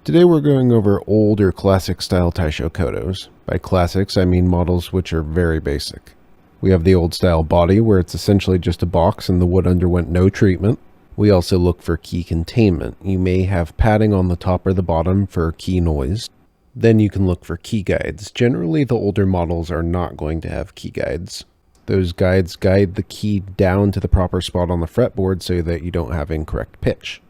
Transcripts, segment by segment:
Today we're going over old or classic style Taishokotos. By classics, I mean models which are very basic. We have the old style body where it's essentially just a box and the wood underwent no treatment. We also look for key containment. You may have padding on the top or the bottom for key noise. Then you can look for key guides. Generally the older models are not going to have key guides. Those guides guide the key down to the proper spot on the fretboard so that you don't have incorrect pitch.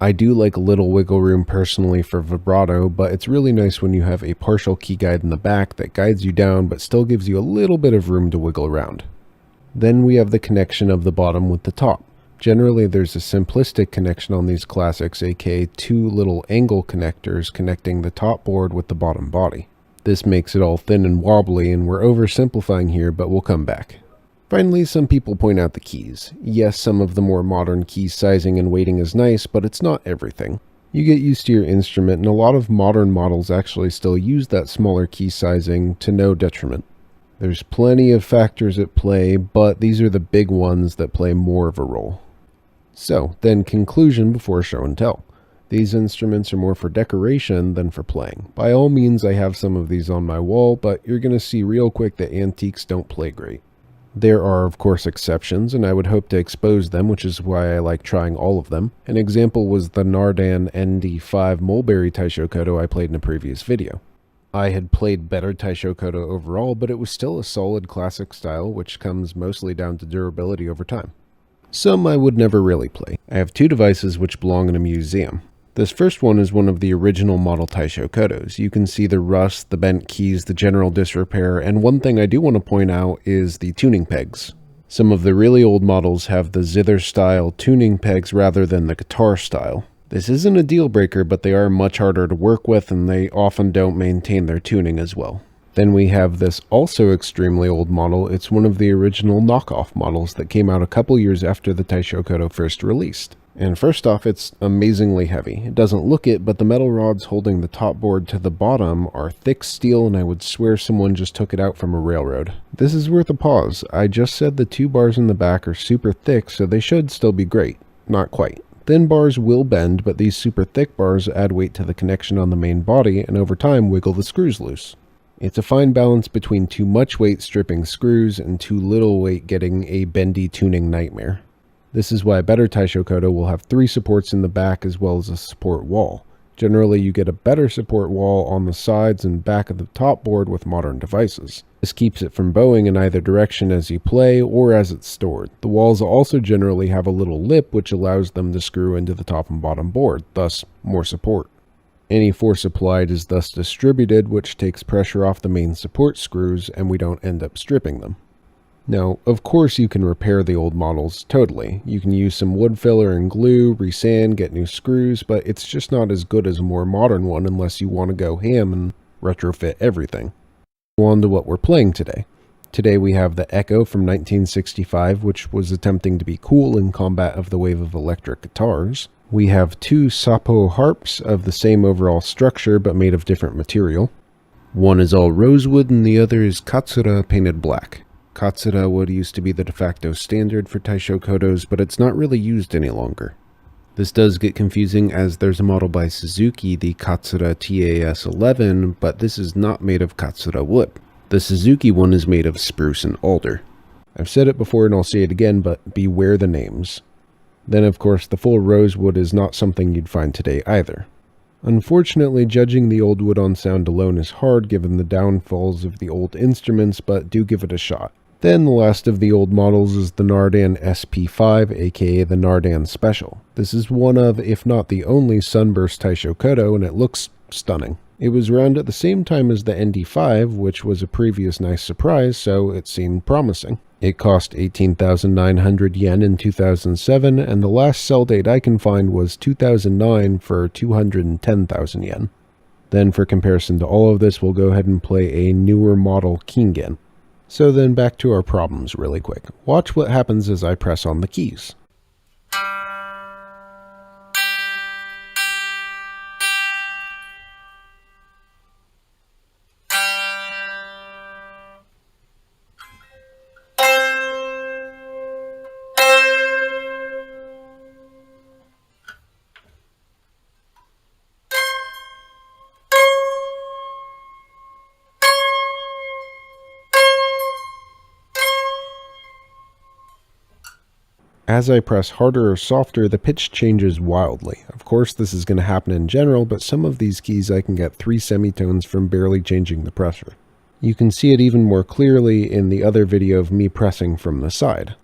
I do like a little wiggle room personally for vibrato, but it's really nice when you have a partial key guide in the back that guides you down but still gives you a little bit of room to wiggle around. Then we have the connection of the bottom with the top. Generally there's a simplistic connection on these classics, aka two little angle connectors connecting the top board with the bottom body. This makes it all thin and wobbly, and we're oversimplifying here, but we'll come back. Finally, some people point out the keys. Yes, some of the more modern key sizing and weighting is nice, but it's not everything. You get used to your instrument, and a lot of modern models actually still use that smaller key sizing to no detriment. There's plenty of factors at play, but these are the big ones that play more of a role. So, then conclusion before show and tell. These instruments are more for decoration than for playing. By all means, I have some of these on my wall, but you're going to see real quick that antiques don't play great. There are, of course, exceptions, and I would hope to expose them, which is why I like trying all of them. An example was the Nardan ND5 Mulberry Taishokoto I played in a previous video. I had played better Taishokoto overall, but it was still a solid classic style, which comes mostly down to durability over time. Some I would never really play. I have two devices which belong in a museum. This first one is one of the original model Taishokotos. You can see the rust, the bent keys, the general disrepair, and one thing I do want to point out is the tuning pegs. Some of the really old models have the zither style tuning pegs rather than the guitar style. This isn't a deal breaker, but they are much harder to work with and they often don't maintain their tuning as well. Then we have this also extremely old model. It's one of the original knockoff models that came out a couple years after the Taishokoto first released. And first off, it's amazingly heavy. It doesn't look it, but the metal rods holding the top board to the bottom are thick steel, and I would swear someone just took it out from a railroad. This is worth a pause. I just said the two bars in the back are super thick, so they should still be great. Not quite. Thin bars will bend, but these super thick bars add weight to the connection on the main body, and over time wiggle the screws loose. It's a fine balance between too much weight stripping screws and too little weight getting a bendy tuning nightmare. This is why a better Taishokoto will have 3 supports in the back as well as a support wall. Generally, you get a better support wall on the sides and back of the top board with modern devices. This keeps it from bowing in either direction as you play or as it's stored. The walls also generally have a little lip which allows them to screw into the top and bottom board, thus more support. Any force applied is thus distributed, which takes pressure off the main support screws and we don't end up stripping them. Now, of course you can repair the old models, totally. You can use some wood filler and glue, resand, get new screws, but it's just not as good as a more modern one unless you want to go ham and retrofit everything. On to what we're playing today. Today we have the Echo from 1965, which was attempting to be cool in combat of the wave of electric guitars. We have 2 Sappho harps of the same overall structure but made of different material. One is all rosewood and the other is Katsura painted black. Katsura wood used to be the de facto standard for Taishokotos, but it's not really used any longer. This does get confusing as there's a model by Suzuki, the Katsura TAS-11, but this is not made of Katsura wood. The Suzuki one is made of spruce and alder. I've said it before and I'll say it again, but beware the names. Then of course the full rosewood is not something you'd find today either. Unfortunately, judging the old wood on sound alone is hard given the downfalls of the old instruments, but do give it a shot. Then the last of the old models is the Nardan SP5, aka the Nardan Special. This is one of, if not the only, sunburst Taishokoto, and it looks stunning. It was around at the same time as the ND5, which was a previous nice surprise, so it seemed promising. It cost 18,900 yen in 2007, and the last sell date I can find was 2009 for 210,000 yen. Then for comparison to all of this, we'll go ahead and play a newer model Kingen. So then back to our problems really quick. Watch what happens as I press on the keys. As I press harder or softer, the pitch changes wildly. Of course, this is going to happen in general, but some of these keys I can get 3 semitones from barely changing the pressure. You can see it even more clearly in the other video of me pressing from the side.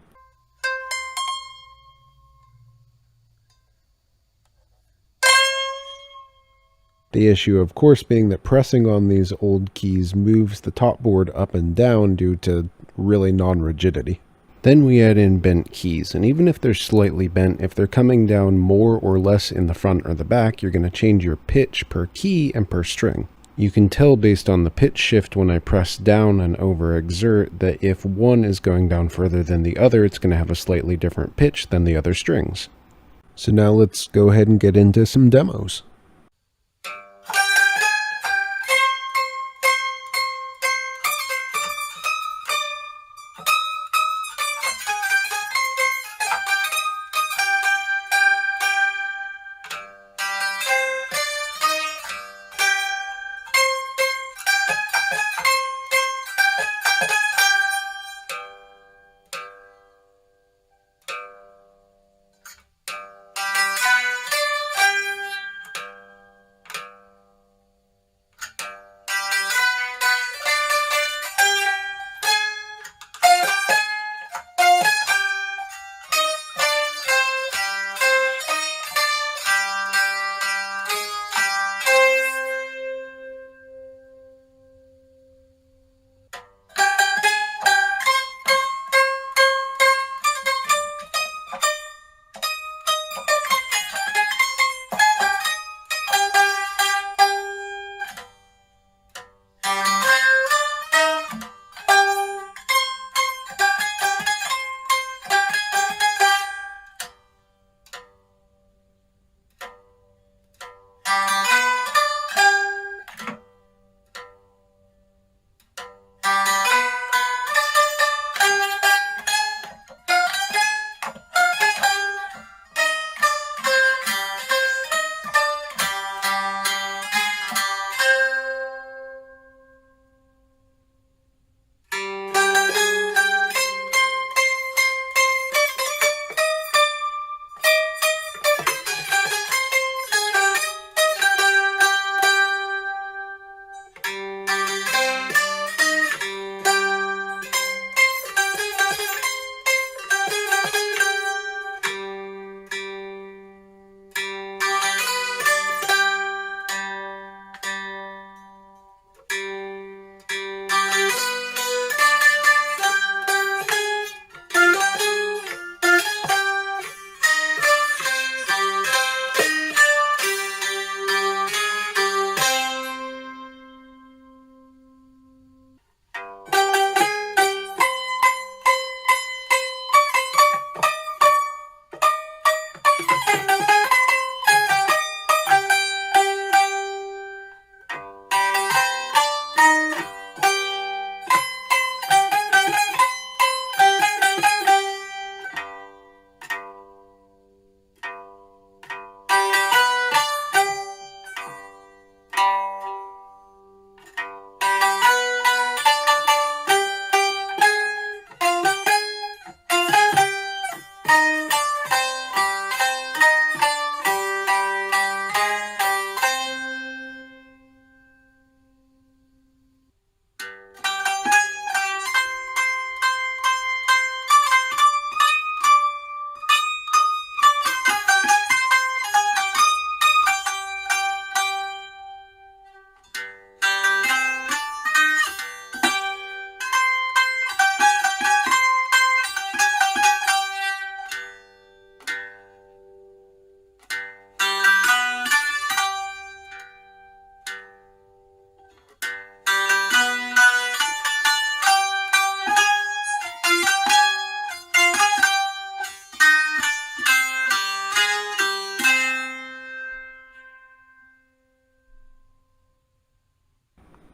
The issue, of course, being that pressing on these old keys moves the top board up and down due to really non-rigidity. Then we add in bent keys, and even if they're slightly bent, if they're coming down more or less in the front or the back, you're going to change your pitch per key and per string. You can tell based on the pitch shift when I press down and overexert that if one is going down further than the other, it's going to have a slightly different pitch than the other strings. So now let's go ahead and get into some demos.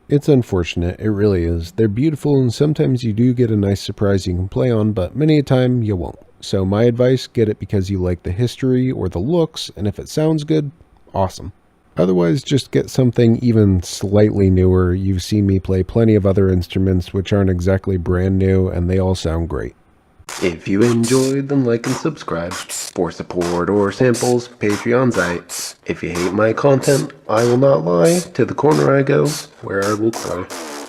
It's unfortunate, it really is. They're beautiful and sometimes you do get a nice surprise you can play on, but many a time you won't. So my advice, get it because you like the history or the looks, and if it sounds good, awesome. Otherwise, just get something even slightly newer. You've seen me play plenty of other instruments which aren't exactly brand new, and they all sound great. If you enjoyed, then like and subscribe. For support or samples, Patreon site. If you hate my content, I will not lie. To the corner I go, where I will cry.